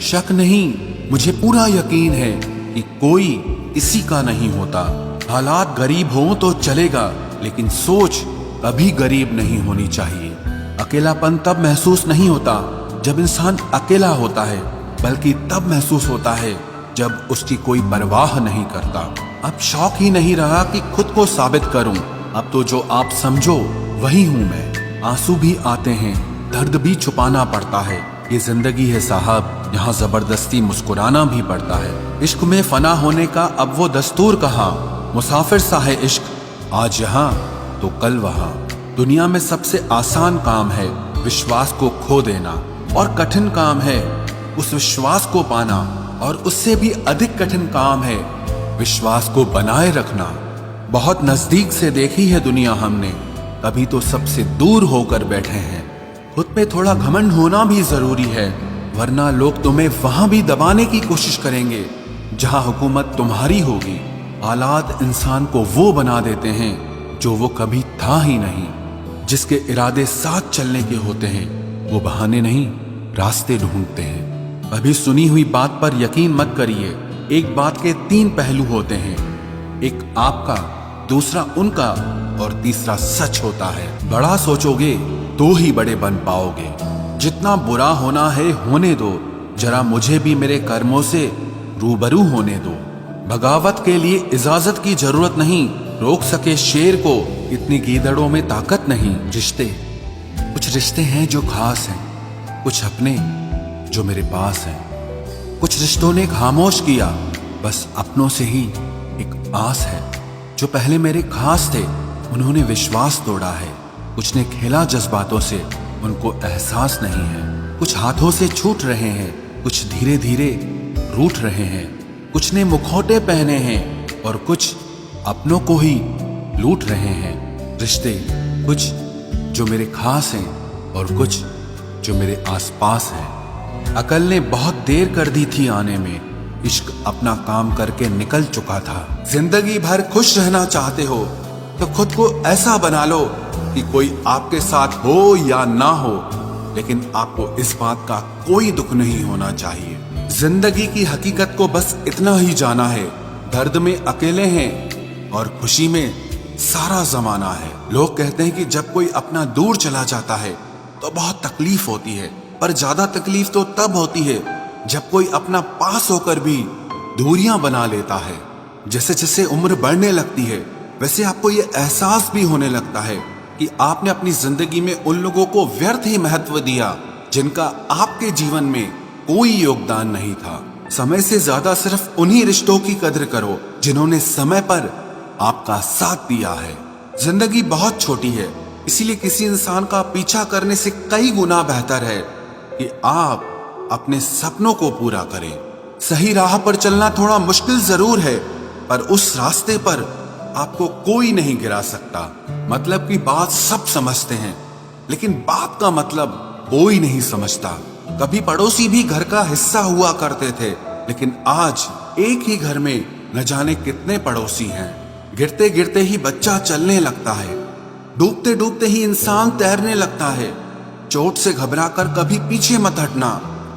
शक नहीं, मुझे पूरा यकीन है कि कोई किसी का नहीं होता। हालात गरीब हों तो चलेगा, लेकिन सोच कभी गरीब नहीं होनी चाहिए। अकेलापन तब महसूस नहीं होता जब इंसान अकेला होता है, बल्कि तब महसूस होता है जब उसकी कोई परवाह नहीं करता। अब शौक ही नहीं रहा कि खुद को साबित करूं, अब तो जो आप समझो वही हूं मैं। आंसू भी आते हैं, दर्द भी छुपाना पड़ता है, ये जिंदगी है साहब, यहाँ जबरदस्ती मुस्कुराना भी पड़ता है। इश्क में फना होने का अब वो दस्तूर कहाँ, मुसाफिर सा है इश्क, आज यहाँ तो कल वहाँ। दुनिया में सबसे आसान काम है विश्वास को खो देना, और कठिन काम है उस विश्वास को पाना, और उससे भी अधिक कठिन काम है विश्वास को बनाए रखना। बहुत नजदीक से देखी है दुनिया हमने, कभी तो सबसे दूर होकर बैठे हैं। खुद पे थोड़ा घमंड होना भी जरूरी है, वरना लोग तुम्हें वहां भी दबाने की कोशिश करेंगे जहां हुकूमत तुम्हारी होगी। हालात इंसान को वो बना देते हैं जो वो कभी था ही नहीं। जिसके इरादे साथ चलने के होते हैं वो बहाने नहीं, रास्ते ढूंढते हैं। अभी सुनी हुई बात पर यकीन मत करिए, एक बात के 3 पहलू होते हैं, एक आपका, दूसरा उनका, और तीसरा सच होता है। बड़ा सोचोगे तो ही बड़े बन पाओगे। जितना बुरा होना है होने दो, जरा मुझे भी मेरे कर्मों से रूबरू होने दो। बगावत के लिए इजाजत की जरूरत नहीं, रोक सके शेर को इतनी गीदड़ों में ताकत नहीं। कुछ रिश्ते हैं जो खास हैं, कुछ अपने जो मेरे पास हैं। कुछ रिश्तों ने खामोश किया, बस अपनों से ही एक आस है। जो पहले मेरे खास थे उन्होंने विश्वास तोड़ा है। कुछ ने खेला जज्बातों से, उनको एहसास नहीं है। कुछ हाथों से छूट रहे हैं, कुछ धीरे धीरे रूठ रहे हैं। कुछ ने मुखौटे पहने हैं और कुछ अपनों को ही लूट रहे हैं। रिश्ते कुछ जो मेरे खास हैं और कुछ जो मेरे आसपास हैं। अकल ने बहुत देर कर दी थी आने में, इश्क अपना काम करके निकल चुका था। जिंदगी भर खुश रहना चाहते हो तो खुद को ऐसा बना लो कि कोई आपके साथ हो या ना हो, लेकिन आपको इस बात का कोई दुख नहीं होना चाहिए। जिंदगी की हकीकत को बस इतना ही जाना है, दर्द में अकेले हैं और खुशी में सारा जमाना है। लोग कहते हैं कि जब कोई अपना दूर चला जाता है तो बहुत तकलीफ होती है, पर ज्यादा तकलीफ तो तब होती है जब कोई अपना पास होकर भी दूरियां बना लेता है। जैसे जैसे उम्र बढ़ने लगती है वैसे आपको ये एहसास भी होने लगता है कि आपने अपनी जिंदगी में उन लोगों को व्यर्थ ही महत्व दिया जिनका आपके जीवन में कोई योगदान नहीं था। समय से ज्यादा सिर्फ उन्हीं रिश्तों की कदर करो जिन्होंने समय पर आपका साथ दिया है। जिंदगी बहुत छोटी है, इसीलिए किसी इंसान का पीछा करने से कई गुना बेहतर है कि आप अपने सपनों को पूरा करें। सही राह पर चलना थोड़ा मुश्किल जरूर है, पर उस रास्ते पर आपको कोई नहीं गिरा सकता। मतलब की बात सब समझते हैं, लेकिन बात का मतलब कोई नहीं समझता। कभी पड़ोसी भी घर का हिस्सा हुआ करते थे, लेकिन आज एक ही घर में न जाने कितने पड़ोसी हैं। गिरते गिरते ही बच्चा चलने लगता है, डूबते डूबते ही इंसान तैरने लगता है। चोट से घबराकर कभी पीछे मत हटना,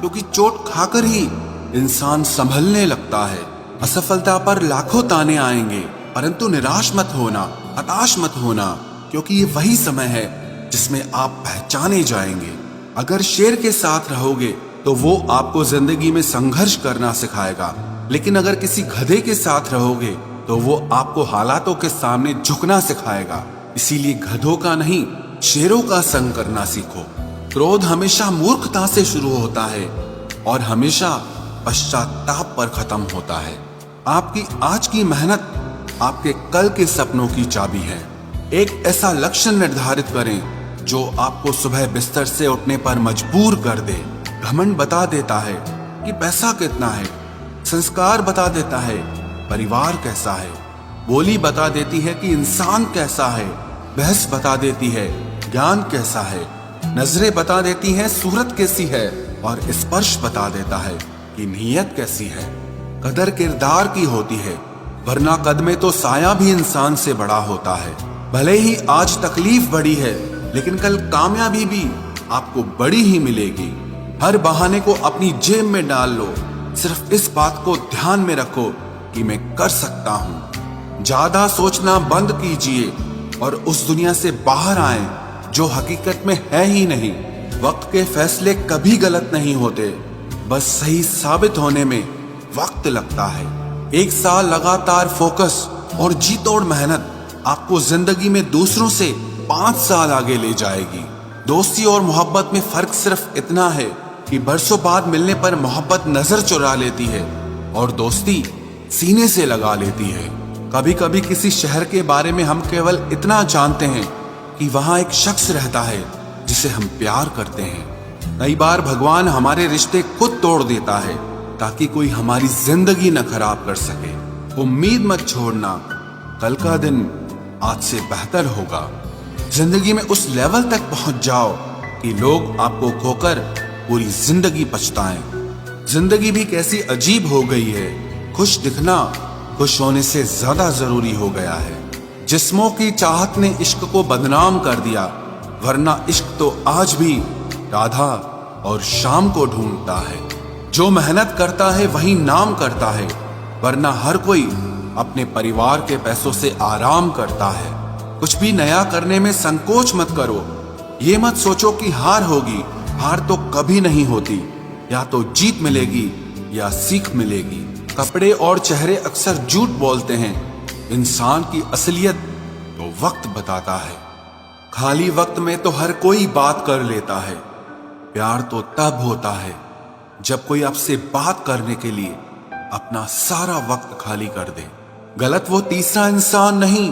क्योंकि चोट खाकर ही इंसान संभलने लगता है। असफलता पर लाखों ताने आएंगे, परंतु निराश मत होना, हताश मत होना, क्योंकि ये वही समय है जिसमें आप पहचाने जाएंगे। अगर शेर के साथ रहोगे तो वो आपको जिंदगी में संघर्ष करना सिखाएगा, लेकिन अगर किसी गधे के साथ रहोगे तो वो आपको हालातों के सामने झुकना सिखाएगा। इसीलिए गधों का नहीं, शेरों का संग करना सीखो। क्रोध हमेशा मूर्खता से शुरू होता है और हमेशा पश्चाताप पर खत्म होता है। आपकी आज की मेहनत आपके कल के सपनों की चाबी है। एक ऐसा लक्ष्य निर्धारित करें जो आपको सुबह बिस्तर से उठने पर मजबूर कर दे। घमंड बता देता है कि पैसा कितना है, संस्कार बता देता है परिवार कैसा है, बोली बता देती है कि इंसान कैसा है, बहस बता देती है ज्ञान कैसा है, नजरें बता देती हैं सूरत कैसी है, और स्पर्श बता देता है कि नीयत कैसी है। कदर किरदार की होती है, वरना कद में तो साया भी इंसान से बड़ा होता है। भले ही आज तकलीफ बड़ी है, लेकिन कल कामयाबी भी आपको बड़ी ही मिलेगी। हर बहाने को अपनी जेब में डाल लो। सिर्फ इस बात को ध्यान में रखो कि मैं कर सकता हूं। ज्यादा सोचना बंद कीजिए और उस दुनिया से बाहर आए जो हकीकत में है ही नहीं। वक्त के फैसले कभी गलत नहीं होते, बस सही साबित होने में वक्त लगता है। 1 साल लगातार फोकस और जी तोड़ मेहनत आपको जिंदगी में दूसरों से 5 साल आगे ले जाएगी। दोस्ती और मोहब्बत में फर्क सिर्फ इतना है कि बरसों बाद मिलने पर मोहब्बत नजर चुरा लेती है और दोस्ती सीने से लगा लेती है। कभी कभी किसी शहर के बारे में हम केवल इतना जानते हैं कि वहां एक शख्स रहता है जिसे हम प्यार करते हैं। कई बार भगवान हमारे रिश्ते खुद तोड़ देता है ताकि कोई हमारी जिंदगी न खराब कर सके। उम्मीद मत छोड़ना, कल का दिन आज से बेहतर होगा। जिंदगी में उस लेवल तक पहुंच जाओ कि लोग आपको खोकर पूरी जिंदगी पछताएं। जिंदगी भी कैसी अजीब हो गई है। खुश दिखना खुश होने से ज्यादा जरूरी हो गया है। जिस्मों की चाहत ने इश्क को बदनाम कर दिया, वरना इश्क तो आज भी राधा और शाम को ढूंढता है। जो मेहनत करता है वही नाम करता है, वरना हर कोई अपने परिवार के पैसों से आराम करता है। कुछ भी नया करने में संकोच मत करो। ये मत सोचो कि हार होगी, हार तो कभी नहीं होती। या तो जीत मिलेगी या सीख मिलेगी। कपड़े और चेहरे अक्सर झूठ बोलते हैं, इंसान की असलियत तो वक्त बताता है। खाली वक्त में तो हर कोई बात कर लेता है, प्यार तो तब होता है जब कोई आपसे बात करने के लिए अपना सारा वक्त खाली कर दे। गलत वो तीसरा इंसान नहीं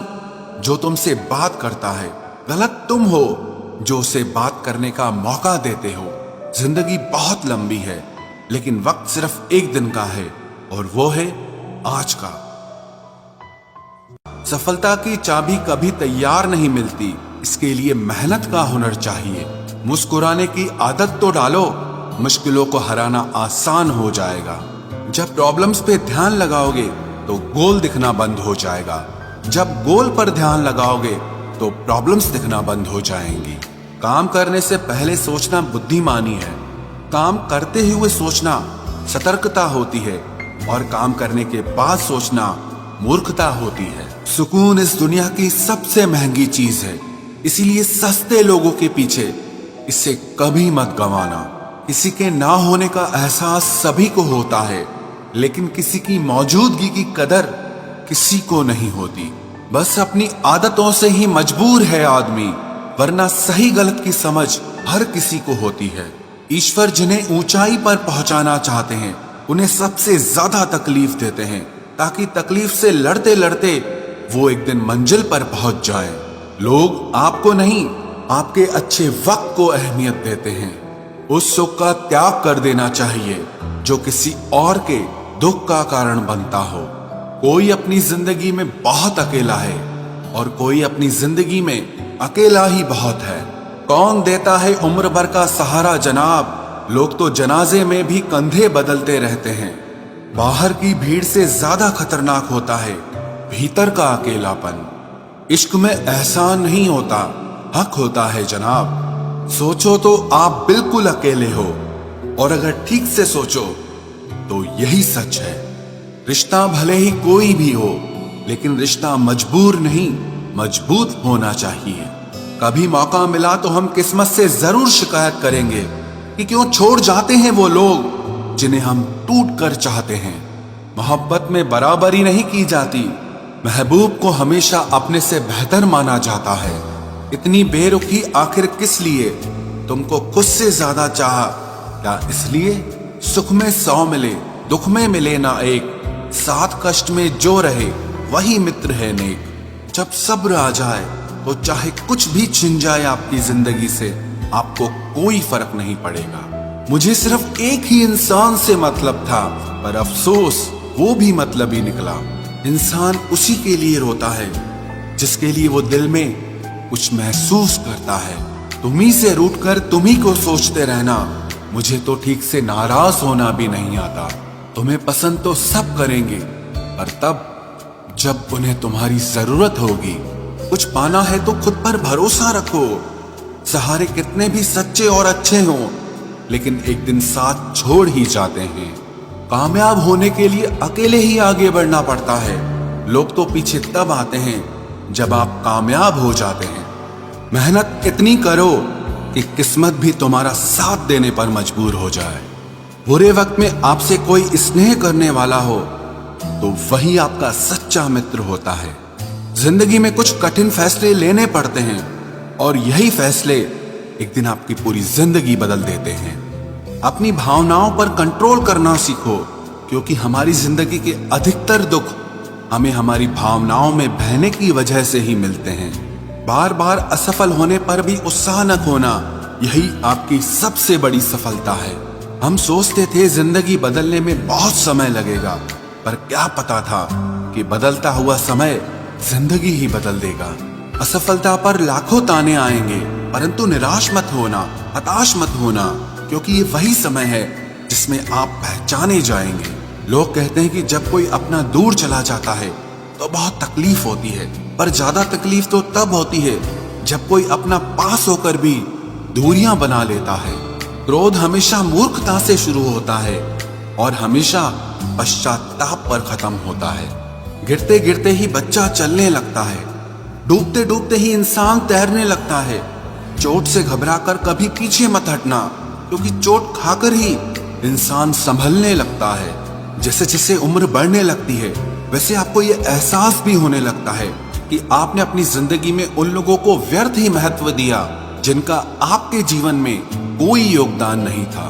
जो तुमसे बात करता है, गलत तुम हो जो उसे बात करने का मौका देते हो। जिंदगी बहुत लंबी है, लेकिन वक्त सिर्फ एक दिन का है और वो है आज का। सफलता की चाबी कभी तैयार नहीं मिलती, इसके लिए मेहनत का हुनर चाहिए। मुस्कुराने की आदत तो डालो, मुश्किलों को हराना आसान हो जाएगा। जब प्रॉब्लम्स पे ध्यान लगाओगे तो गोल दिखना बंद हो जाएगा। जब गोल पर ध्यान लगाओगे तो प्रॉब्लम्स दिखना बंद हो जाएंगी। काम करने से पहले सोचना बुद्धिमानी है, काम करते हुए सोचना सतर्कता होती है और काम करने के बाद सोचना मूर्खता होती है। सुकून इस दुनिया की सबसे महंगी चीज है, इसीलिए सस्ते लोगों के पीछे इसे कभी मत गंवाना। किसी के ना होने का एहसास सभी को होता है, लेकिन किसी की मौजूदगी की कदर किसी को नहीं होती। बस अपनी आदतों से ही मजबूर है आदमी, वरना सही गलत की समझ हर किसी को होती है। ईश्वर जिन्हें ऊंचाई पर पहुंचाना चाहते हैं उन्हें सबसे ज्यादा तकलीफ देते हैं, ताकि तकलीफ से लड़ते लड़ते वो एक दिन मंजिल पर पहुंच जाए। लोग आपको नहीं, आपके अच्छे वक्त को अहमियत देते हैं। उस सुख का त्याग कर देना चाहिए जो किसी और के दुख का कारण बनता हो। कोई अपनी जिंदगी में बहुत अकेला है और कोई अपनी जिंदगी में अकेला ही बहुत है। कौन देता है उम्र भर का सहारा जनाब, लोग तो जनाजे में भी कंधे बदलते रहते हैं। बाहर की भीड़ से ज्यादा खतरनाक होता है भीतर का अकेलापन। इश्क में एहसान नहीं होता, हक होता है जनाब। सोचो तो आप बिल्कुल अकेले हो, और अगर ठीक से सोचो तो यही सच है। रिश्ता भले ही कोई भी हो, लेकिन रिश्ता मजबूर नहीं मजबूत होना चाहिए। कभी मौका मिला तो हम किस्मत से जरूर शिकायत करेंगे कि क्यों छोड़ जाते हैं वो लोग जिन्हें हम टूट कर चाहते हैं। मोहब्बत में बराबरी नहीं की जाती, महबूब को हमेशा अपने से बेहतर माना जाता है। इतनी बेरुखी आखिर किस लिए? तुमको खुद से ज्यादा चाहा क्या इसलिए? सुख में 100 मिले, दुख में मिले ना एक, साथ कष्ट में जो रहे वही मित्र है नेक। जब सब्र आ जाए तो चाहे कुछ भी छिन जाए आपकी जिंदगी से, आपको कोई फर्क नहीं पड़ेगा। मुझे सिर्फ एक ही इंसान से मतलब था, पर अफसोस वो भी मतलबी निकला। इंसान उसी के लिए रोता है जिसके लिए वो दिल में कुछ महसूस करता है। तुम्ही से रूठ कर तुम्ही को सोचते रहना, मुझे तो ठीक से नाराज होना भी नहीं आता। तुम्हें पसंद तो सब करेंगे, पर तब जब उन्हें तुम्हारी जरूरत होगी। कुछ पाना है तो खुद पर भरोसा रखो। सहारे कितने भी सच्चे और अच्छे हों, लेकिन एक दिन साथ छोड़ ही जाते हैं। कामयाब होने के लिए अकेले ही आगे बढ़ना पड़ता है। लोग तो पीछे तब आते हैं जब आप कामयाब हो जाते हैं। मेहनत इतनी करो कि किस्मत भी तुम्हारा साथ देने पर मजबूर हो जाए। बुरे वक्त में आपसे कोई स्नेह करने वाला हो तो वही आपका सच्चा मित्र होता है। जिंदगी में कुछ कठिन फैसले लेने पड़ते हैं और यही फैसले एक दिन आपकी पूरी जिंदगी बदल देते हैं। अपनी भावनाओं पर कंट्रोल करना सीखो, क्योंकि हमारी जिंदगी के अधिकतर दुख हमें हमारी भावनाओं में बहने की वजह से ही मिलते हैं। बार बार असफल होने पर भी उत्साह न खोना, यही आपकी सबसे बड़ी सफलता है। हम सोचते थे जिंदगी बदलने में बहुत समय लगेगा, पर क्या पता था कि बदलता हुआ समय जिंदगी ही बदल देगा। असफलता पर लाखों ताने आएंगे, परंतु निराश मत होना, हताश मत होना, क्योंकि ये वही समय है जिसमें आप पहचाने जाएंगे। लोग कहते हैं कि जब कोई अपना दूर चला जाता है तो बहुत तकलीफ होती है, पर ज्यादा तकलीफ तो तब होती है जब कोई अपना पास होकर भी दूरियां बना लेता है। क्रोध हमेशा मूर्खता से शुरू होता है और हमेशा पश्चाताप पर खत्म होता है। गिरते गिरते ही बच्चा चलने लगता है, डूबते डूबते ही इंसान तैरने लगता है। चोट से घबराकर कभी पीछे मत हटना, क्योंकि चोट खाकर ही इंसान संभलने लगता है। जैसे जैसे उम्र बढ़ने लगती है वैसे आपको ये एहसास भी होने लगता है कि आपने अपनी जिंदगी में उन लोगों को व्यर्थ ही महत्व दिया जिनका आपके जीवन में कोई योगदान नहीं था।